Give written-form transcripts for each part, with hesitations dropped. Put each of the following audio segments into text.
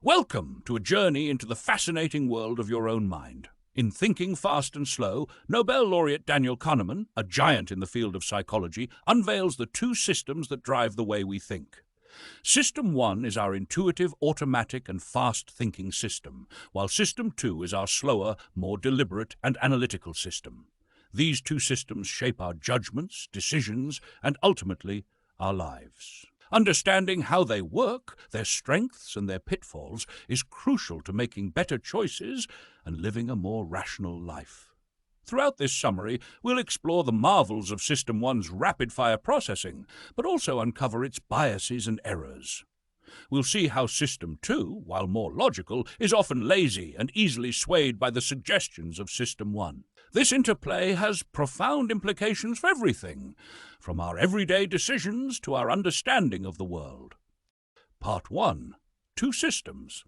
Welcome to a journey into the fascinating world of your own mind. In Thinking Fast and Slow, Nobel laureate Daniel Kahneman, a giant in the field of psychology, unveils the two systems that drive the way we think. System 1 is our intuitive, automatic and fast-thinking system, while System 2 is our slower, more deliberate and analytical system. These two systems shape our judgments, decisions, and ultimately, our lives. Understanding how they work, their strengths and their pitfalls, is crucial to making better choices and living a more rational life. Throughout this summary, we'll explore the marvels of System 1's rapid-fire processing, but also uncover its biases and errors. We'll see how System 2, while more logical, is often lazy and easily swayed by the suggestions of System 1. This interplay has profound implications for everything, from our everyday decisions to our understanding of the world. Part 1. Two systems.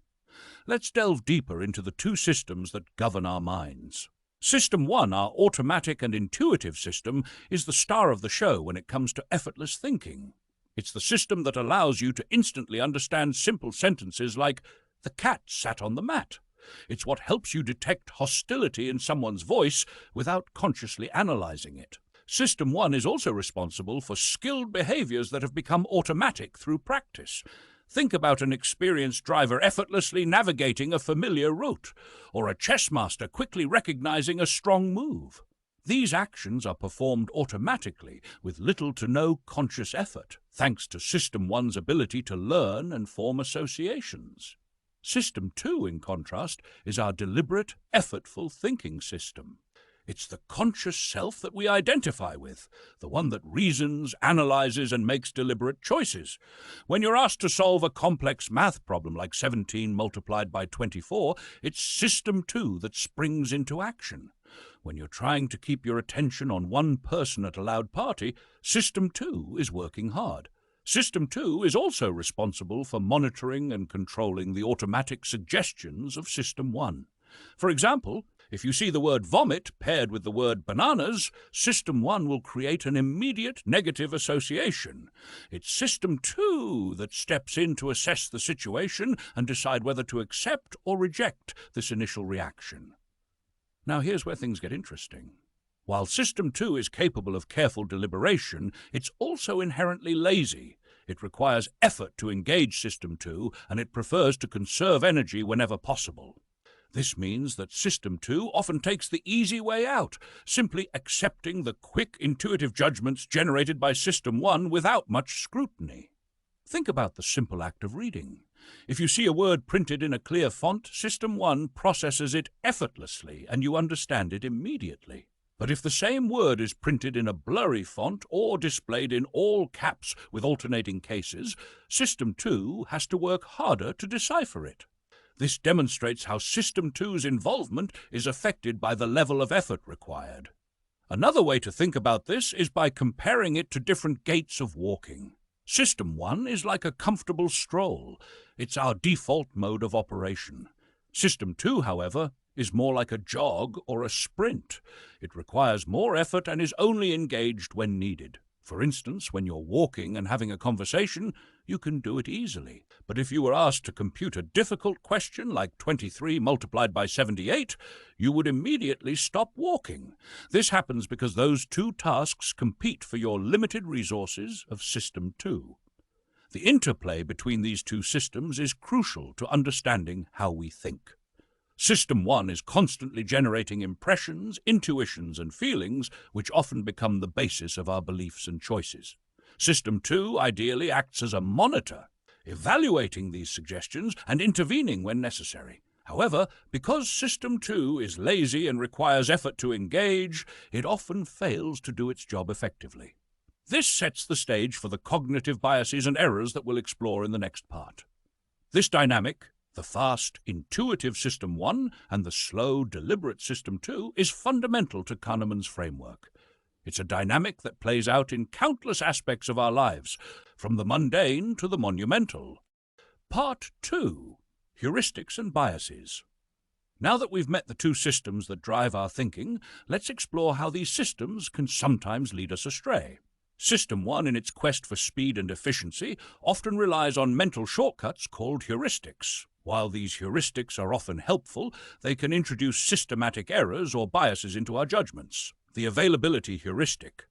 Let's delve deeper into the two systems that govern our minds. System 1, our automatic and intuitive system, is the star of the show when it comes to effortless thinking. It's the system that allows you to instantly understand simple sentences like, "The cat sat on the mat." It's what helps you detect hostility in someone's voice without consciously analyzing it. System 1 is also responsible for skilled behaviors that have become automatic through practice. Think about an experienced driver effortlessly navigating a familiar route, or a chess master quickly recognizing a strong move. These actions are performed automatically with little to no conscious effort, thanks to System 1's ability to learn and form associations. System 2, in contrast, is our deliberate, effortful thinking system. It's the conscious self that we identify with, the one that reasons, analyzes, and makes deliberate choices. When you're asked to solve a complex math problem like 17 multiplied by 24, it's System 2 that springs into action. When you're trying to keep your attention on one person at a loud party, System 2 is working hard. System 2 is also responsible for monitoring and controlling the automatic suggestions of System 1. For example, if you see the word vomit paired with the word bananas, System 1 will create an immediate negative association. It's System 2 that steps in to assess the situation and decide whether to accept or reject this initial reaction. Now here's where things get interesting. While System 2 is capable of careful deliberation, it's also inherently lazy. It requires effort to engage System 2, and it prefers to conserve energy whenever possible. This means that System 2 often takes the easy way out, simply accepting the quick, intuitive judgments generated by System 1 without much scrutiny. Think about the simple act of reading. If you see a word printed in a clear font, System 1 processes it effortlessly, and you understand it immediately. But if the same word is printed in a blurry font or displayed in all caps with alternating cases, System 2 has to work harder to decipher it. This demonstrates how System 2's involvement is affected by the level of effort required. Another way to think about this is by comparing it to different gaits of walking. System 1 is like a comfortable stroll. It's our default mode of operation. System 2, however, is more like a jog or a sprint. It requires more effort and is only engaged when needed. For instance, when you're walking and having a conversation, you can do it easily. But if you were asked to compute a difficult question like 23 multiplied by 78, you would immediately stop walking. This happens because those two tasks compete for your limited resources of System 2. The interplay between these two systems is crucial to understanding how we think. System 1 is constantly generating impressions, intuitions, and feelings which often become the basis of our beliefs and choices. System 2 ideally acts as a monitor, evaluating these suggestions and intervening when necessary. However, because System 2 is lazy and requires effort to engage, it often fails to do its job effectively. This sets the stage for the cognitive biases and errors that we'll explore in the next part. This dynamic, the fast, intuitive System 1 and the slow, deliberate System 2, is fundamental to Kahneman's framework. It's a dynamic that plays out in countless aspects of our lives, from the mundane to the monumental. Part 2. Heuristics and Biases. Now that we've met the two systems that drive our thinking, let's explore how these systems can sometimes lead us astray. System 1, in its quest for speed and efficiency, often relies on mental shortcuts called heuristics. While these heuristics are often helpful, they can introduce systematic errors or biases into our judgments. The availability heuristic.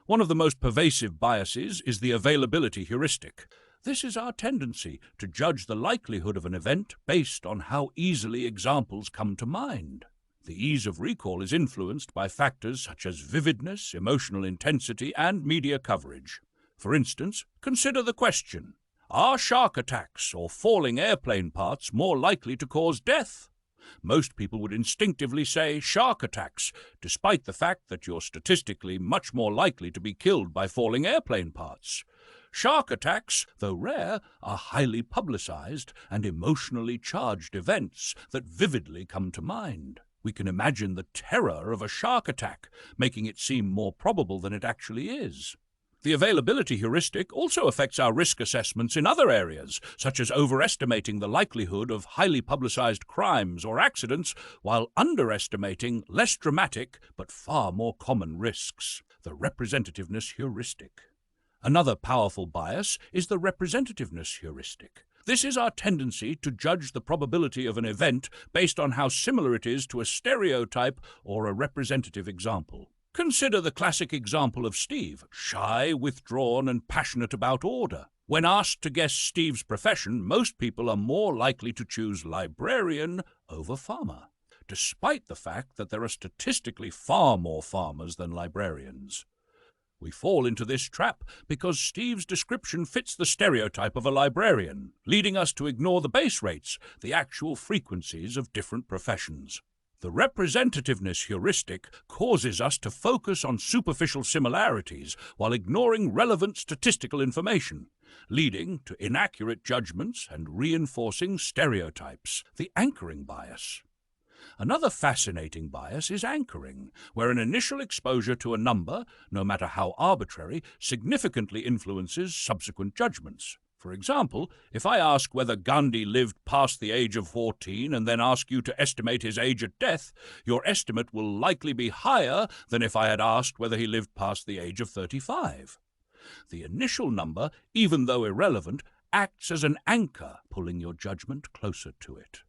One of the most pervasive biases is the availability heuristic. This is our tendency to judge the likelihood of an event based on how easily examples come to mind. The ease of recall is influenced by factors such as vividness, emotional intensity, and media coverage. For instance, consider the question: are shark attacks or falling airplane parts more likely to cause death? Most people would instinctively say shark attacks, despite the fact that you're statistically much more likely to be killed by falling airplane parts. Shark attacks, though rare, are highly publicized and emotionally charged events that vividly come to mind. We can imagine the terror of a shark attack, making it seem more probable than it actually is. The availability heuristic also affects our risk assessments in other areas, such as overestimating the likelihood of highly publicized crimes or accidents while underestimating less dramatic but far more common risks. The representativeness heuristic. Another powerful bias is the representativeness heuristic. This is our tendency to judge the probability of an event based on how similar it is to a stereotype or a representative example. Consider the classic example of Steve, shy, withdrawn, and passionate about order. When asked to guess Steve's profession, most people are more likely to choose librarian over farmer, despite the fact that there are statistically far more farmers than librarians. We fall into this trap because Steve's description fits the stereotype of a librarian, leading us to ignore the base rates, the actual frequencies of different professions. The representativeness heuristic causes us to focus on superficial similarities while ignoring relevant statistical information, leading to inaccurate judgments and reinforcing stereotypes, the anchoring bias. Another fascinating bias is anchoring, where an initial exposure to a number, no matter how arbitrary, significantly influences subsequent judgments. For example, if I ask whether Gandhi lived past the age of 14 and then ask you to estimate his age at death, your estimate will likely be higher than if I had asked whether he lived past the age of 35. The initial number, even though irrelevant, acts as an anchor, pulling your judgment closer to it.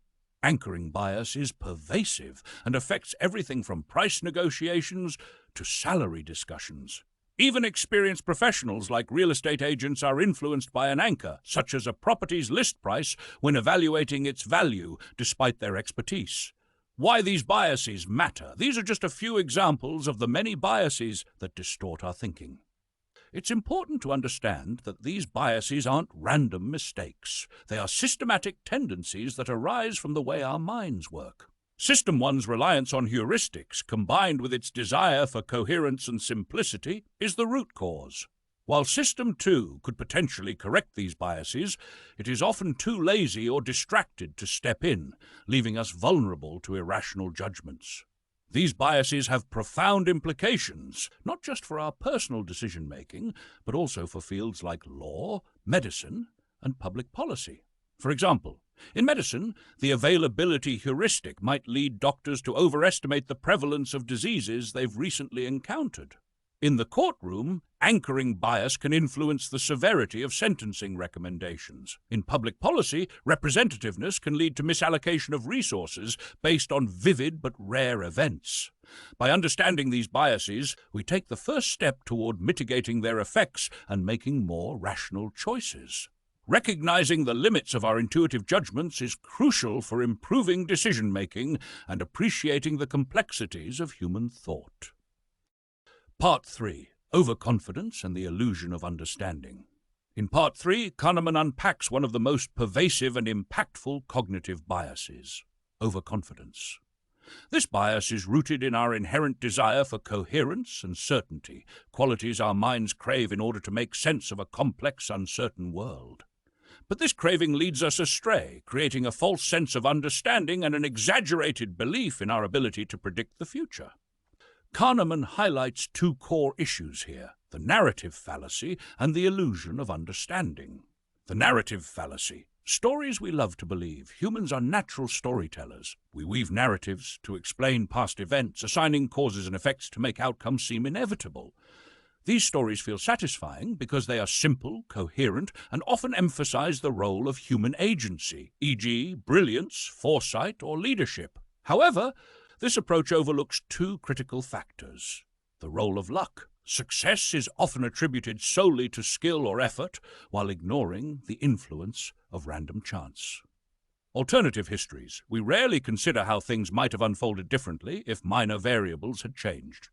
Anchoring bias is pervasive and affects everything from price negotiations to salary discussions. Even experienced professionals like real estate agents are influenced by an anchor, such as a property's list price, when evaluating its value, despite their expertise. Why these biases matter. These are just a few examples of the many biases that distort our thinking. It's important to understand that these biases aren't random mistakes. They are systematic tendencies that arise from the way our minds work. System 1's reliance on heuristics, combined with its desire for coherence and simplicity, is the root cause. While System 2 could potentially correct these biases, it is often too lazy or distracted to step in, leaving us vulnerable to irrational judgments. These biases have profound implications, not just for our personal decision-making, but also for fields like law, medicine, and public policy. For example, in medicine, the availability heuristic might lead doctors to overestimate the prevalence of diseases they've recently encountered. In the courtroom, anchoring bias can influence the severity of sentencing recommendations. In public policy, representativeness can lead to misallocation of resources based on vivid but rare events. By understanding these biases, we take the first step toward mitigating their effects and making more rational choices. Recognizing the limits of our intuitive judgments is crucial for improving decision-making and appreciating the complexities of human thought. Part 3. Overconfidence and the Illusion of Understanding. In Part 3, Kahneman unpacks one of the most pervasive and impactful cognitive biases, overconfidence. This bias is rooted in our inherent desire for coherence and certainty, qualities our minds crave in order to make sense of a complex, uncertain world. But this craving leads us astray, creating a false sense of understanding and an exaggerated belief in our ability to predict the future. Kahneman highlights two core issues here, the narrative fallacy and the illusion of understanding. The narrative fallacy. Stories we love to believe. Humans are natural storytellers. We weave narratives to explain past events, assigning causes and effects to make outcomes seem inevitable. These stories feel satisfying because they are simple, coherent, and often emphasize the role of human agency, e.g., brilliance, foresight, or leadership. However, this approach overlooks two critical factors: the role of luck. Success is often attributed solely to skill or effort, while ignoring the influence of random chance. Alternative histories. We rarely consider how things might have unfolded differently if minor variables had changed.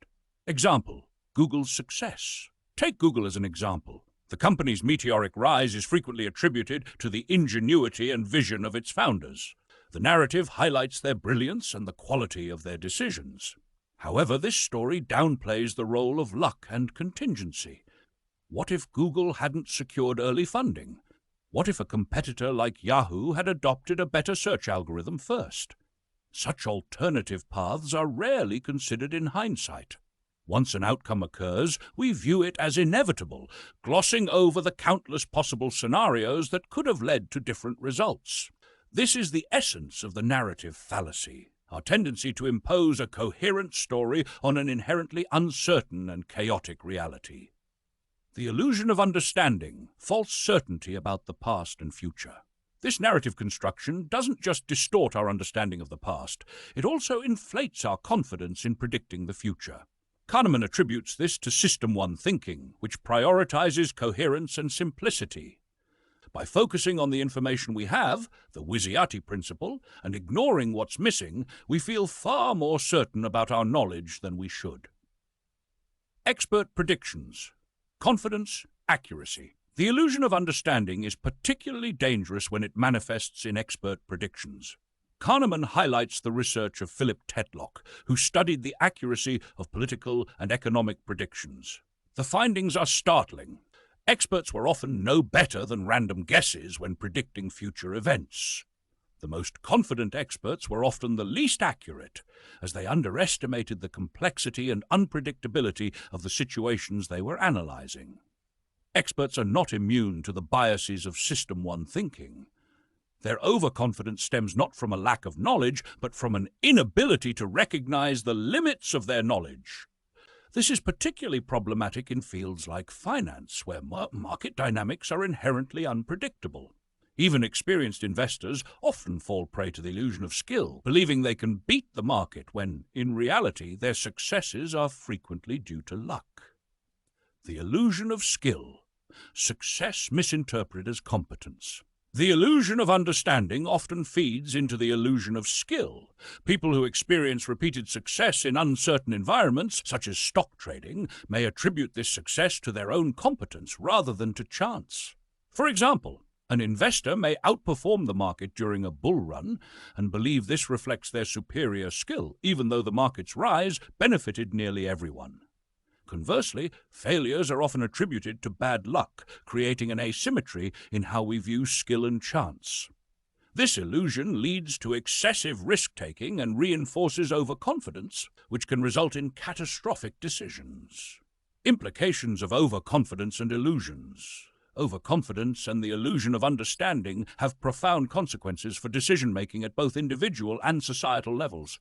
Example: Google's success. Take Google as an example. The company's meteoric rise is frequently attributed to the ingenuity and vision of its founders. The narrative highlights their brilliance and the quality of their decisions. However, this story downplays the role of luck and contingency. What if Google hadn't secured early funding? What if a competitor like Yahoo had adopted a better search algorithm first? Such alternative paths are rarely considered in hindsight. Once an outcome occurs, we view it as inevitable, glossing over the countless possible scenarios that could have led to different results. This is the essence of the narrative fallacy, our tendency to impose a coherent story on an inherently uncertain and chaotic reality. The illusion of understanding, false certainty about the past and future. This narrative construction doesn't just distort our understanding of the past, it also inflates our confidence in predicting the future. Kahneman attributes this to System 1 thinking, which prioritizes coherence and simplicity. By focusing on the information we have, the Wysiati principle, and ignoring what's missing, we feel far more certain about our knowledge than we should. Expert predictions. Confidence, accuracy. The illusion of understanding is particularly dangerous when it manifests in expert predictions. Kahneman highlights the research of Philip Tetlock, who studied the accuracy of political and economic predictions. The findings are startling. Experts were often no better than random guesses when predicting future events. The most confident experts were often the least accurate, as they underestimated the complexity and unpredictability of the situations they were analyzing. Experts are not immune to the biases of System 1 thinking. Their overconfidence stems not from a lack of knowledge, but from an inability to recognize the limits of their knowledge. This is particularly problematic in fields like finance, where market dynamics are inherently unpredictable. Even experienced investors often fall prey to the illusion of skill, believing they can beat the market when, in reality, their successes are frequently due to luck. The illusion of skill. Success misinterpreted as competence. The illusion of understanding often feeds into the illusion of skill. People who experience repeated success in uncertain environments, such as stock trading, may attribute this success to their own competence rather than to chance. For example, an investor may outperform the market during a bull run and believe this reflects their superior skill, even though the market's rise benefited nearly everyone. Conversely, failures are often attributed to bad luck, creating an asymmetry in how we view skill and chance. This illusion leads to excessive risk-taking and reinforces overconfidence, which can result in catastrophic decisions. Implications of overconfidence and illusions. Overconfidence and the illusion of understanding have profound consequences for decision-making at both individual and societal levels.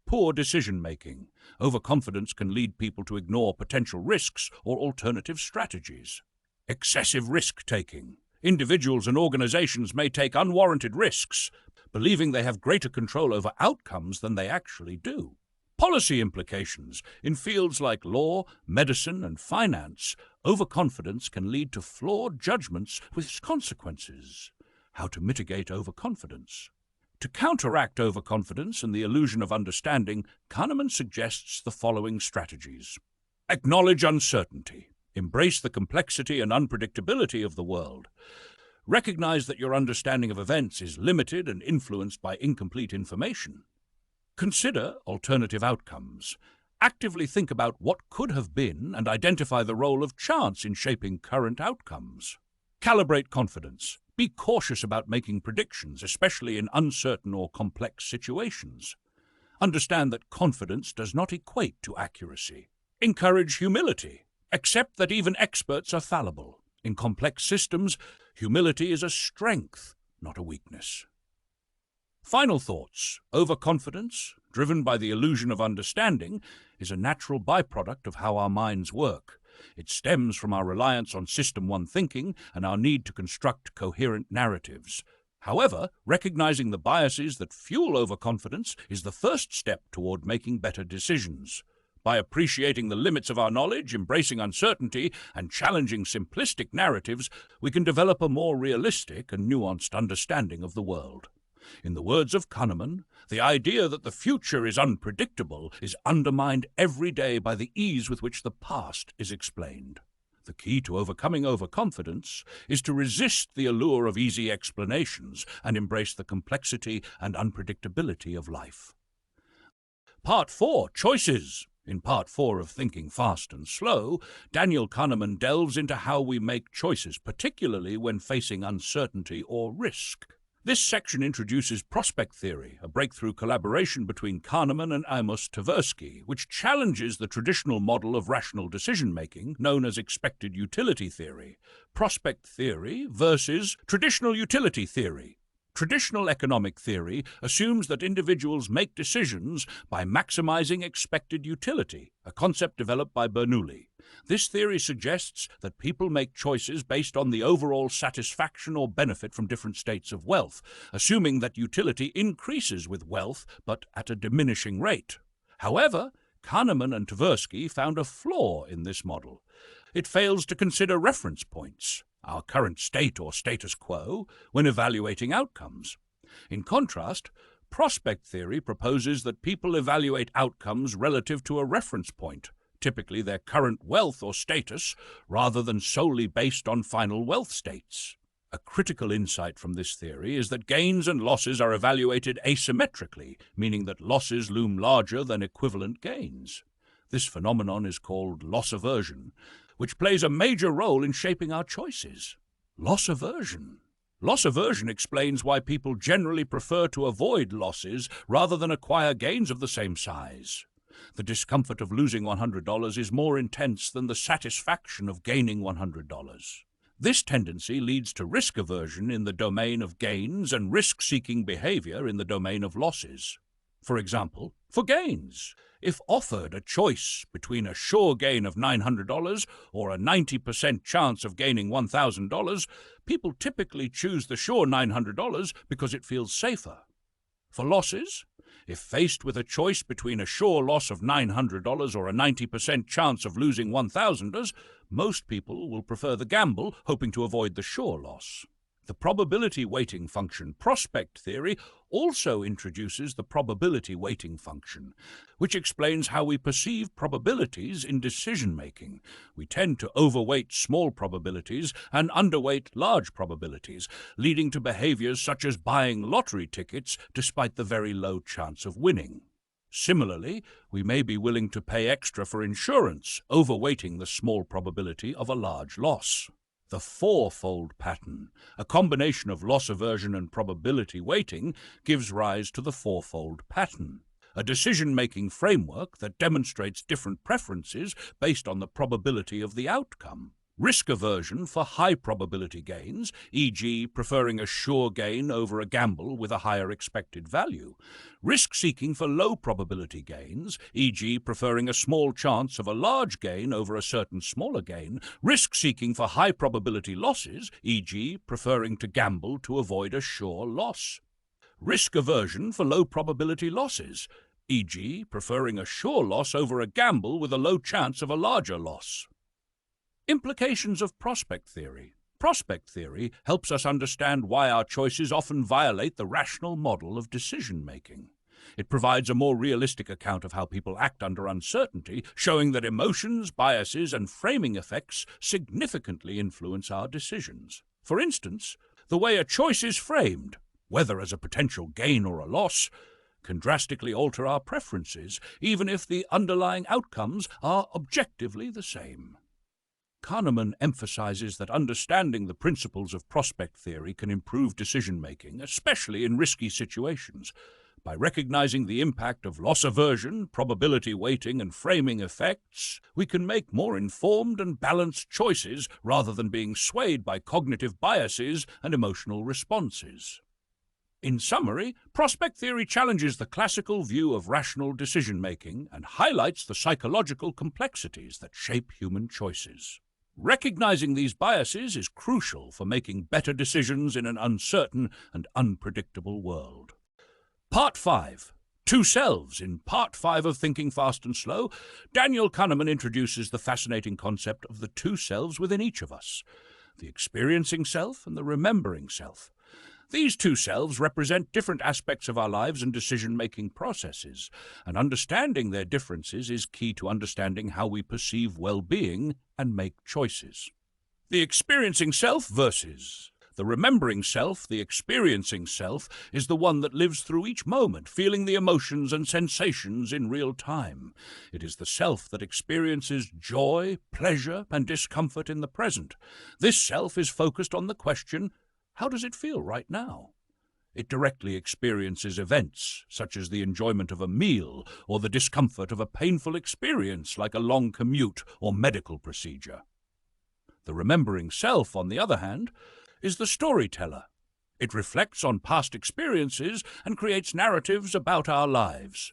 Poor decision-making. Overconfidence can lead people to ignore potential risks or alternative strategies. Excessive risk-taking. Individuals and organizations may take unwarranted risks, believing they have greater control over outcomes than they actually do. Policy implications. In fields like law, medicine, and finance, overconfidence can lead to flawed judgments with consequences. How to mitigate overconfidence. To counteract overconfidence and the illusion of understanding, Kahneman suggests the following strategies. Acknowledge uncertainty. Embrace the complexity and unpredictability of the world. Recognize that your understanding of events is limited and influenced by incomplete information. Consider alternative outcomes. Actively think about what could have been and identify the role of chance in shaping current outcomes. Calibrate confidence. Be cautious about making predictions, especially in uncertain or complex situations. Understand that confidence does not equate to accuracy. Encourage humility. Accept that even experts are fallible. In complex systems, humility is a strength, not a weakness. Final thoughts. Overconfidence, driven by the illusion of understanding, is a natural byproduct of how our minds work. It stems from our reliance on System 1 thinking and our need to construct coherent narratives. However, recognizing the biases that fuel overconfidence is the first step toward making better decisions. By appreciating the limits of our knowledge, embracing uncertainty, and challenging simplistic narratives, we can develop a more realistic and nuanced understanding of the world. In the words of Kahneman, the idea that the future is unpredictable is undermined every day by the ease with which the past is explained. The key to overcoming overconfidence is to resist the allure of easy explanations and embrace the complexity and unpredictability of life. Part 4, Choices. In Part 4 of Thinking Fast and Slow, Daniel Kahneman delves into how we make choices, particularly when facing uncertainty or risk. This section introduces prospect theory, a breakthrough collaboration between Kahneman and Amos Tversky, which challenges the traditional model of rational decision-making known as expected utility theory. Prospect theory versus traditional utility theory. Traditional economic theory assumes that individuals make decisions by maximizing expected utility, a concept developed by Bernoulli. This theory suggests that people make choices based on the overall satisfaction or benefit from different states of wealth, assuming that utility increases with wealth but at a diminishing rate. However, Kahneman and Tversky found a flaw in this model. It fails to consider reference points, our current state or status quo, when evaluating outcomes. In contrast, prospect theory proposes that people evaluate outcomes relative to a reference point, typically their current wealth or status, rather than solely based on final wealth states. A critical insight from this theory is that gains and losses are evaluated asymmetrically, meaning that losses loom larger than equivalent gains. This phenomenon is called loss aversion, which plays a major role in shaping our choices. Loss aversion. Loss aversion explains why people generally prefer to avoid losses rather than acquire gains of the same size. The discomfort of losing $100 is more intense than the satisfaction of gaining $100. This tendency leads to risk aversion in the domain of gains and risk-seeking behavior in the domain of losses. For example, for gains, if offered a choice between a sure gain of $900 or a 90% chance of gaining $1,000, people typically choose the sure $900 because it feels safer. For losses, if faced with a choice between a sure loss of $900 or a 90% chance of losing $1,000, most people will prefer the gamble, hoping to avoid the sure loss. The probability weighting function prospect theory also introduces the probability weighting function, which explains how we perceive probabilities in decision-making. We tend to overweight small probabilities and underweight large probabilities, leading to behaviors such as buying lottery tickets despite the very low chance of winning. Similarly, we may be willing to pay extra for insurance, overweighting the small probability of a large loss. The fourfold pattern, a combination of loss aversion and probability weighting, gives rise to the fourfold pattern, a decision-making framework that demonstrates different preferences based on the probability of the outcome. Risk aversion for high probability gains, e.g. preferring a sure gain over a gamble with a higher expected value. Risk seeking for low probability gains, e.g. preferring a small chance of a large gain over a certain smaller gain. Risk seeking for high probability losses, e.g. preferring to gamble to avoid a sure loss. Risk aversion for low probability losses, e.g. preferring a sure loss over a gamble with a low chance of a larger loss. Implications of prospect theory. Prospect theory helps us understand why our choices often violate the rational model of decision-making. It provides a more realistic account of how people act under uncertainty, showing that emotions, biases, and framing effects significantly influence our decisions. For instance, the way a choice is framed, whether as a potential gain or a loss, can drastically alter our preferences, even if the underlying outcomes are objectively the same. Kahneman emphasizes that understanding the principles of prospect theory can improve decision-making, especially in risky situations. By recognizing the impact of loss aversion, probability weighting, and framing effects, we can make more informed and balanced choices rather than being swayed by cognitive biases and emotional responses. In summary, prospect theory challenges the classical view of rational decision-making and highlights the psychological complexities that shape human choices. Recognizing these biases is crucial for making better decisions in an uncertain and unpredictable world. Part 5. Two Selves. In Part 5 of Thinking Fast and Slow, Daniel Kahneman introduces the fascinating concept of the two selves within each of us, the experiencing self and the remembering self. These two selves represent different aspects of our lives and decision-making processes, and understanding their differences is key to understanding how we perceive well-being and make choices. The experiencing self versus the remembering self. The experiencing self is the one that lives through each moment, feeling the emotions and sensations in real time. It is the self that experiences joy, pleasure, and discomfort in the present. This self is focused on the question, how does it feel right now? It directly experiences events, such as the enjoyment of a meal or the discomfort of a painful experience like a long commute or medical procedure. The remembering self, on the other hand, is the storyteller. It reflects on past experiences and creates narratives about our lives.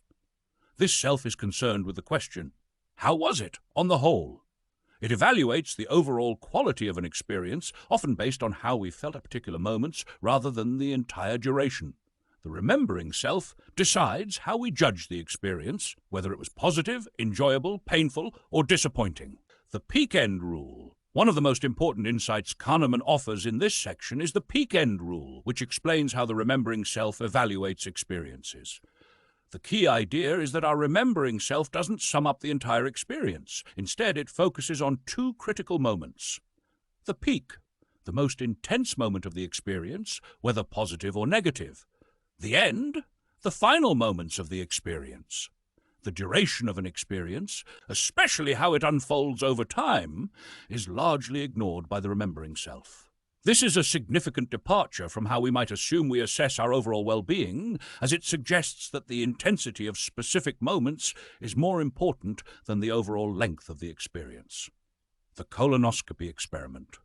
This self is concerned with the question, how was it on the whole? It evaluates the overall quality of an experience, often based on how we felt at particular moments, rather than the entire duration. The remembering self decides how we judge the experience, whether it was positive, enjoyable, painful, or disappointing. The peak end rule. One of the most important insights Kahneman offers in this section is the peak end rule, which explains how the remembering self evaluates experiences. The key idea is that our remembering self doesn't sum up the entire experience. Instead, it focuses on two critical moments. The peak, the most intense moment of the experience, whether positive or negative. The end, the final moments of the experience. The duration of an experience, especially how it unfolds over time, is largely ignored by the remembering self. This is a significant departure from how we might assume we assess our overall well-being, as it suggests that the intensity of specific moments is more important than the overall length of the experience. The colonoscopy experiment.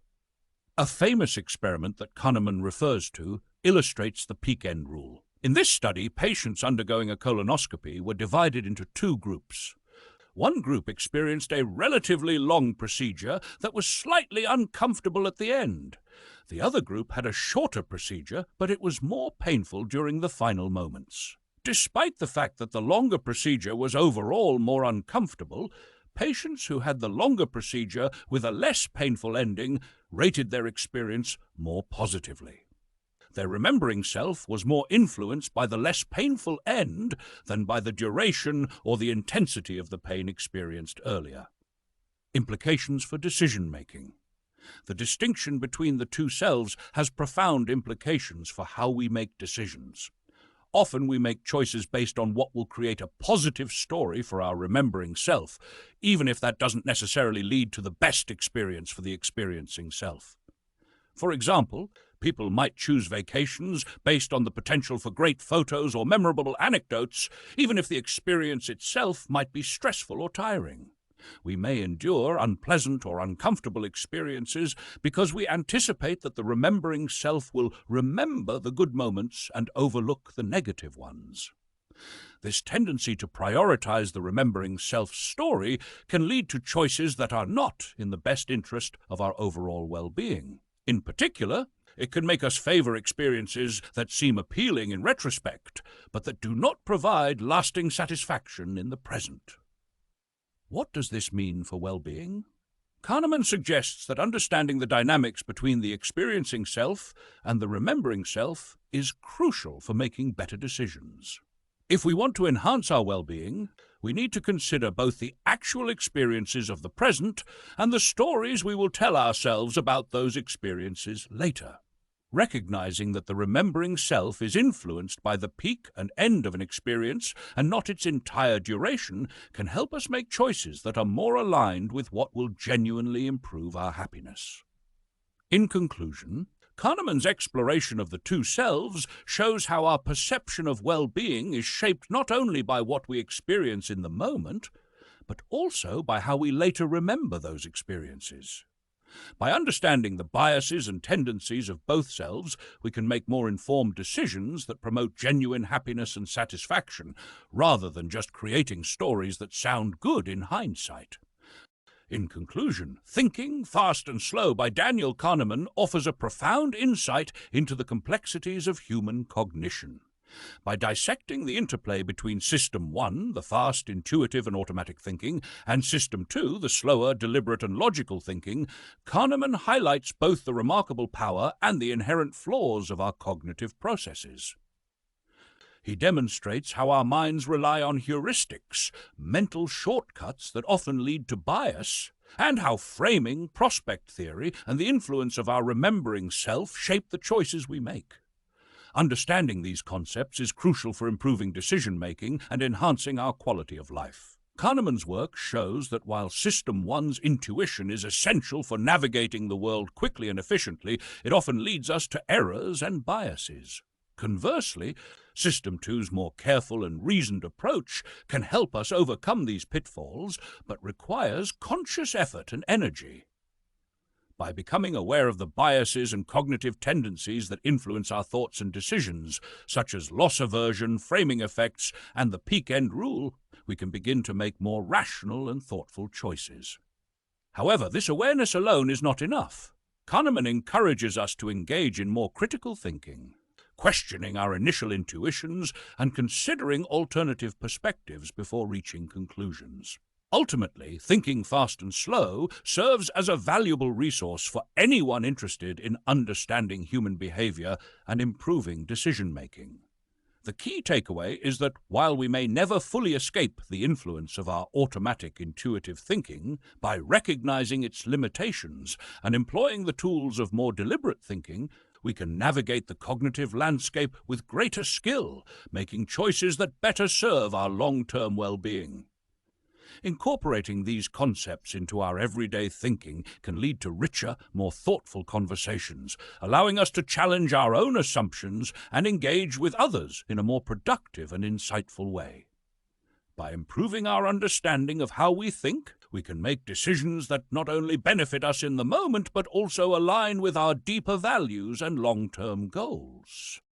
A famous experiment that Kahneman refers to illustrates the peak end rule. In this study, patients undergoing a colonoscopy were divided into two groups. One group experienced a relatively long procedure that was slightly uncomfortable at the end. The other group had a shorter procedure, but it was more painful during the final moments. Despite the fact that the longer procedure was overall more uncomfortable, patients who had the longer procedure with a less painful ending rated their experience more positively. Their remembering self was more influenced by the less painful end than by the duration or the intensity of the pain experienced earlier. Implications for decision-making. The distinction between the two selves has profound implications for how we make decisions. Often we make choices based on what will create a positive story for our remembering self, even if that doesn't necessarily lead to the best experience for the experiencing self. For example, people might choose vacations based on the potential for great photos or memorable anecdotes, even if the experience itself might be stressful or tiring. We may endure unpleasant or uncomfortable experiences because we anticipate that the remembering self will remember the good moments and overlook the negative ones. This tendency to prioritize the remembering self's story can lead to choices that are not in the best interest of our overall well-being. In particular, it can make us favor experiences that seem appealing in retrospect, but that do not provide lasting satisfaction in the present. What does this mean for well-being? Kahneman suggests that understanding the dynamics between the experiencing self and the remembering self is crucial for making better decisions. If we want to enhance our well-being, we need to consider both the actual experiences of the present and the stories we will tell ourselves about those experiences later. Recognizing that the remembering self is influenced by the peak and end of an experience and not its entire duration can help us make choices that are more aligned with what will genuinely improve our happiness. In conclusion, Kahneman's exploration of the two selves shows how our perception of well-being is shaped not only by what we experience in the moment, but also by how we later remember those experiences. By understanding the biases and tendencies of both selves, we can make more informed decisions that promote genuine happiness and satisfaction, rather than just creating stories that sound good in hindsight. In conclusion, Thinking, Fast and Slow by Daniel Kahneman offers a profound insight into the complexities of human cognition. By dissecting the interplay between System 1, the fast, intuitive and automatic thinking, and System 2, the slower, deliberate and logical thinking, Kahneman highlights both the remarkable power and the inherent flaws of our cognitive processes. He demonstrates how our minds rely on heuristics, mental shortcuts that often lead to bias, and how framing, prospect theory, and the influence of our remembering self shape the choices we make. Understanding these concepts is crucial for improving decision-making and enhancing our quality of life. Kahneman's work shows that while System 1's intuition is essential for navigating the world quickly and efficiently, it often leads us to errors and biases. Conversely, System 2's more careful and reasoned approach can help us overcome these pitfalls, but requires conscious effort and energy. By becoming aware of the biases and cognitive tendencies that influence our thoughts and decisions, such as loss aversion, framing effects, and the peak-end rule, we can begin to make more rational and thoughtful choices. However, this awareness alone is not enough. Kahneman encourages us to engage in more critical thinking, questioning our initial intuitions and considering alternative perspectives before reaching conclusions. Ultimately, Thinking, Fast and Slow serves as a valuable resource for anyone interested in understanding human behavior and improving decision-making. The key takeaway is that while we may never fully escape the influence of our automatic intuitive thinking, by recognizing its limitations and employing the tools of more deliberate thinking, we can navigate the cognitive landscape with greater skill, making choices that better serve our long-term well-being. Incorporating these concepts into our everyday thinking can lead to richer, more thoughtful conversations, allowing us to challenge our own assumptions and engage with others in a more productive and insightful way. By improving our understanding of how we think, we can make decisions that not only benefit us in the moment, but also align with our deeper values and long-term goals.